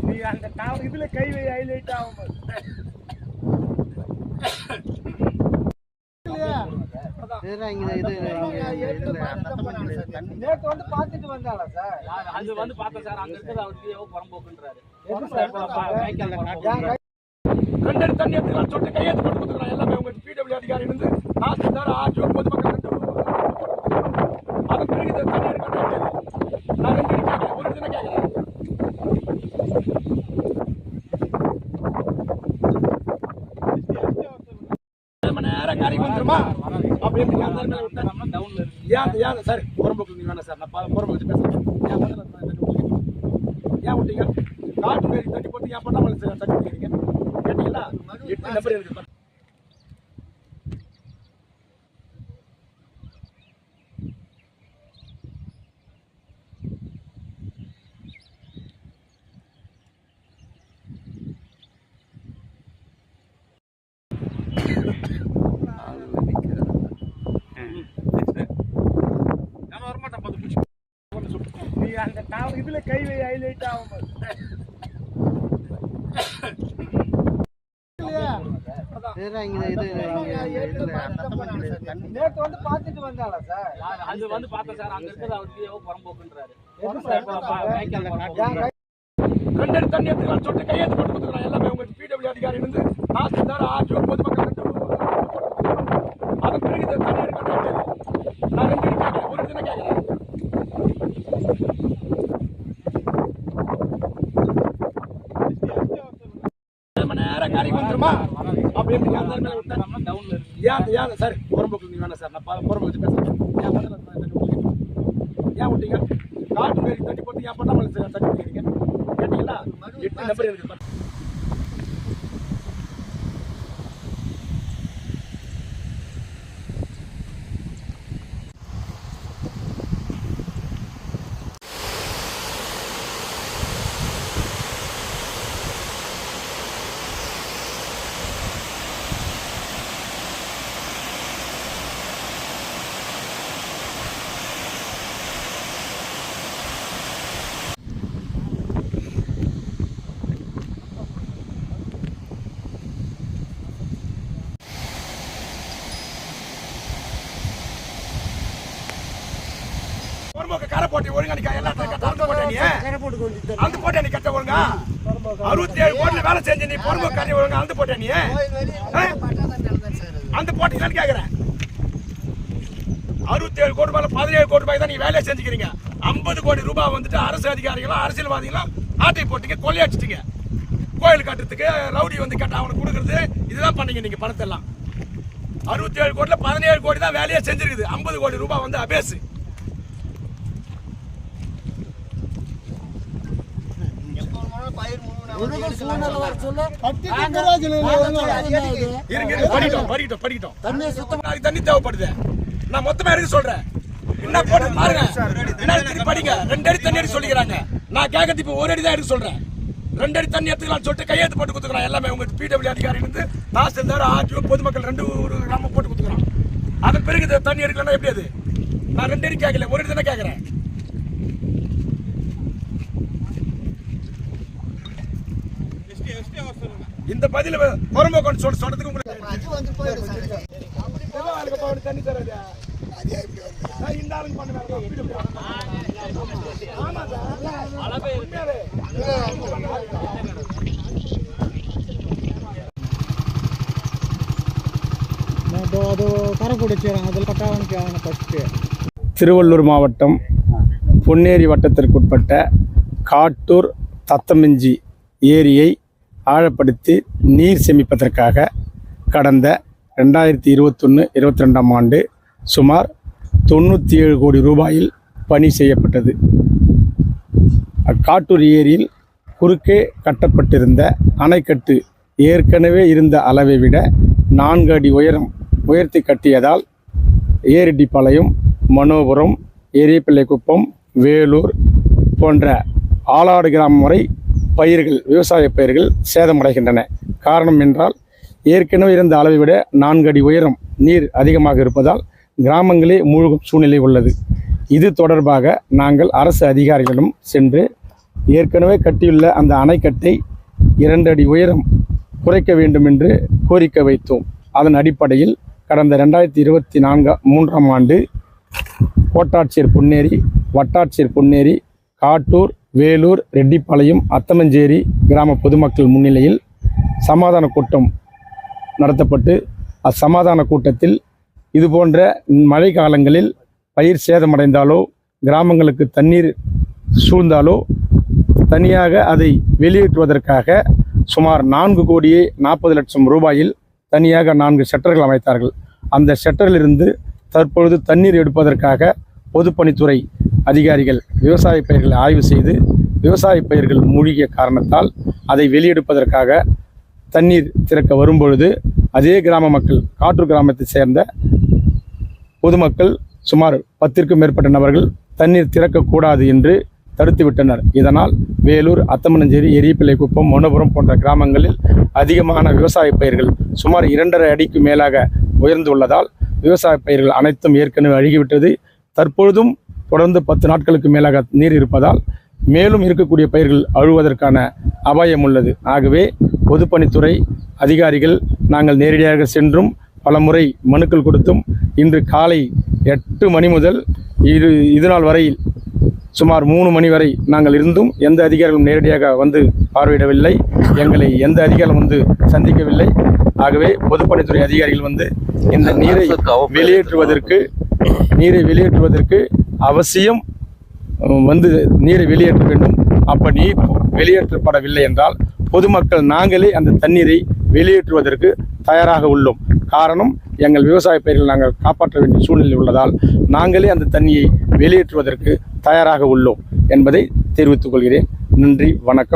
நீ அந்த இதுல கை வை ஹைலைட் ஆகும். நேற்று வந்து பார்த்துட்டு வந்தாளா சார்? அது வந்து பார்த்தேன் சார். அங்க இருக்கிறது அவருக்கு புறம்போக்குன்றாரு. ரெண்டு தண்ணி எடுத்துக்கலாம் சொல்லிட்டு கையெழுத்து போட்டு கொடுத்துக்கலாம். எல்லாமே உங்க பிடபிள்யூ அதிகாரி இருந்து தாசில்தார் ஆர்டிஓ பொதுமக்கள் அது பிறகு தண்ணி எடுக்க நான் ரெண்டு கேட்கிறேன், ஒரு தினம் கேட்கிறேன். நேரம் காரியம் வந்துருமா அப்படின்னு ஏன் சார் புறம்போக்கு நீங்க வேணாம் சார். நான் புறம்போக்கு பேசுறேன். ஏன் விட்டீங்க? காட்டு பேரி தட்டி போட்டு ஏன் பண்ணாமல் தட்டி போட்டீங்க கேட்டீங்களா? 8 நம்பர் இருக்கு. நீ அந்த இதுல கை வை ஹைலைட் ஆகும். நேற்று வந்து பார்த்துட்டு வந்தாளா சார்? அது வந்து பார்த்தேன் சார். அங்க இருக்கிறது அவருக்கு புறம்போக்குன்றாரு. ரெண்டு தண்ணி எடுத்துக்கலாம் சொல்லிட்டு கையெழுத்து போட்டு கொடுத்துக்கலாம். எல்லாமே உங்க பிடபிள்யூ அதிகாரி இருந்து தாசில்தார் ஆர்டிஓ பொதுமக்கள் அது பிறகு தண்ணி எடுக்க நான் ரெண்டு கேட்கிறேன், ஒரு தினம் கேட்கிறேன். நேரம் காரியம் வந்துருமா அப்படின்னு ஏன் சார் புறம்போக்கு நீங்க வேணாம் சார். நான் புறம்போக்கு பேசுறேன். ஏன் விட்டீங்க? காட்டு பேரி தட்டி போட்டு ஏன் பண்ணாமல் தட்டி போட்டீங்க கேட்டீங்களா? 8 நம்பர் இருக்கு. கரை போட்டி ஒழுங்கா நீ அந்த போட்டே நீ கட்ட ஒழுங்கா 67 கோடில வேலை செஞ்சு நீ பொறுமை கட்டி ஒழுங்கா அந்த போட்டே நீ அந்த போட்டி தான் கேக்குறேன். 67 கோடி ரூபாய் 17 கோடி ரூபாய் தான் நீ வேலையை செஞ்சுக்கிறீங்க. 50 கோடி ரூபாய் வந்துட்டு அரசு அதிகாரிகளும் அரசியல்வாதிகளும் ஆட்டை போட்டீங்க, கொள்ளையடிச்சிட்டீங்க. கோயில் கட்டுறதுக்கு ரவுடி வந்து கட்ட அவனுக்கு கொடுக்கறது இதுதான் பண்ணீங்க நீங்க பணத்தை எல்லாம். 67 கோடில 17 கோடி தான் வேலையை செஞ்சிருக்குது. 50 கோடி ரூபாய் வந்து அபேசு. தண்ணி தேவைப்படுது. நான் மொத்தமா இருக்கு சொல்றேன். என்ன போட்டு பாருங்க, படிங்க. 2 அடி தண்ணி எடுக்க சொல்லிக்கிறாங்க. நான் கேட்கறது இப்ப 1 அடி தான் எடுக்க சொல்றேன். 2 அடி தண்ணி எடுத்துக்கலாம் சொல்லிட்டு கையெழுத்து போட்டு கொடுத்துக்கலாம். எல்லாமே உங்க பிடபிள்யூ அதிகாரி இருந்து தாசில்தார் ஆர்டிஓ பொதுமக்கள் 2 கிராமம் போட்டு கொடுத்துக்கலாம். அதன் பிறகு தண்ணி எடுக்கலாம். எப்படி அது? நான் 2 அடி கேட்கல, 1 அடி தானே கேட்கறேன். இந்த பதில புறம்போக்கு சொல்றதுக்கு உங்களுக்கு தண்ணி தராது. இந்த ஆளுங்க பண்ணுவாங்க. திருவள்ளூர் மாவட்டம் பொன்னேரி வட்டத்திற்குட்பட்ட காட்டூர் தத்தமிஞ்சி ஏரியை ஆழப்படுத்தி நீர் சேமிப்பதற்காக கடந்த 2021-22ஆம் ஆண்டு சுமார் 97 கோடி ரூபாயில் பணி செய்யப்பட்டது. காட்டூர் ஏரியில் குறுக்கே கட்டப்பட்டிருந்த அணைக்கட்டு ஏற்கனவே இருந்த அளவை விட 4 அடி உயர்த்தி கட்டியதால் ஏரிடிப்பாளையம், மனோபுரம், ஏரியப்பிள்ளைக்குப்பம், வேலூர் போன்ற ஆலாடு கிராமம் வரை விவசாய பயிர்கள் சேதமடைகின்றன. காரணம் என்றால் ஏற்கனவே இருந்த அளவை விட 4 அடி உயரம் நீர் அதிகமாக இருப்பதால் கிராமங்களே மூழ்கும் சூழ்நிலை உள்ளது. இது தொடர்பாக நாங்கள் அரசு அதிகாரிகளிடம் சென்று ஏற்கனவே கட்டியுள்ள அந்த அணைக்கட்டை 2 அடி உயரம் குறைக்க வேண்டும் என்று கோரிக்கை வைத்தோம். அதன் அடிப்படையில் கடந்த 2023ஆம் ஆண்டு கோட்டாட்சியர் பொன்னேரி, வட்டாட்சியர் பொன்னேரி, காட்டூர், வேலூர், ரெட்டிப்பாளையம், அத்தமஞ்சேரி கிராம பொதுமக்கள் முன்னிலையில் சமாதான கூட்டம் நடத்தப்பட்டு அச்சமாதான கூட்டத்தில் இதுபோன்ற மழை காலங்களில் பயிர் சேதமடைந்தாலோ கிராமங்களுக்கு தண்ணீர் சூழ்ந்தாலோ தனியாக அதை வெளியேற்றுவதற்காக சுமார் 4,40,00,000 ரூபாயில் தனியாக 4 ஷட்டர்கள் அமைத்தார்கள். அந்த ஷட்டரிலிருந்து தற்பொழுது தண்ணீர் எடுப்பதற்காக பொதுப்பணித்துறை அதிகாரிகள் விவசாய பயிர்களை ஆய்வு செய்து விவசாய பயிர்கள் மூழ்கிய காரணத்தால் அதை வெளியெடுப்பதற்காக தண்ணீர் திறக்க வரும்பொழுது அதே கிராம மக்கள், காட்டூர் கிராமத்தை சேர்ந்த பொதுமக்கள் சுமார் 10க்கும் மேற்பட்ட நபர்கள் தண்ணீர் திறக்கக்கூடாது என்று தடுத்துவிட்டனர். இதனால் வேலூர், அத்தமனஞ்சேரி, எரியப்பிள்ளைக்குப்பம், மொனபுரம் போன்ற கிராமங்களில் அதிகமான விவசாய பயிர்கள் சுமார் 2.5 அடிக்கு மேலாக உயர்ந்துள்ளதால் விவசாய பயிர்கள் அனைத்தும் ஏற்கனவே அழுகிவிட்டது. தற்பொழுதும் தொடர்ந்து 10 நாட்களுக்கு மேலாக நீர் இருப்பதால் மேலும் இருக்கக்கூடிய பயிர்கள் அழுவதற்கான அபாயம் உள்ளது. ஆகவே பொதுப்பணித்துறை அதிகாரிகள் நாங்கள் நேரடியாக சென்றும் பலமுறை மனுக்கள் கொடுத்தும் இன்று காலை 8 மணி முதல் இதுநாள் வரையில் சுமார் 3 மணி வரை நாங்கள் இருந்தும் எந்த அதிகாரிகளும் நேரடியாக வந்து பார்வையிடவில்லை. எங்களை எந்த அதிகாரிகளும் வந்து சந்திக்கவில்லை. ஆகவே பொதுப்பணித்துறை அதிகாரிகள் வந்து இந்த நீரை வெளியேற்றுவதற்கு அவசியம் வந்து நீரை வெளியேற்ற வேண்டும். அப்படி வெளியேற்றப்படவில்லை என்றால் பொதுமக்கள் நாங்களே அந்த தண்ணீரை வெளியேற்றுவதற்கு தயாராக உள்ளோம். காரணம், எங்கள் விவசாய பயிர்கள் நாங்கள் காப்பாற்ற வேண்டிய சூழ்நிலை உள்ளதால் நாங்களே அந்த தண்ணியை வெளியேற்றுவதற்கு தயாராக உள்ளோம் என்பதை தெரிவித்துக் கொள்கிறேன். நன்றி, வணக்கம்.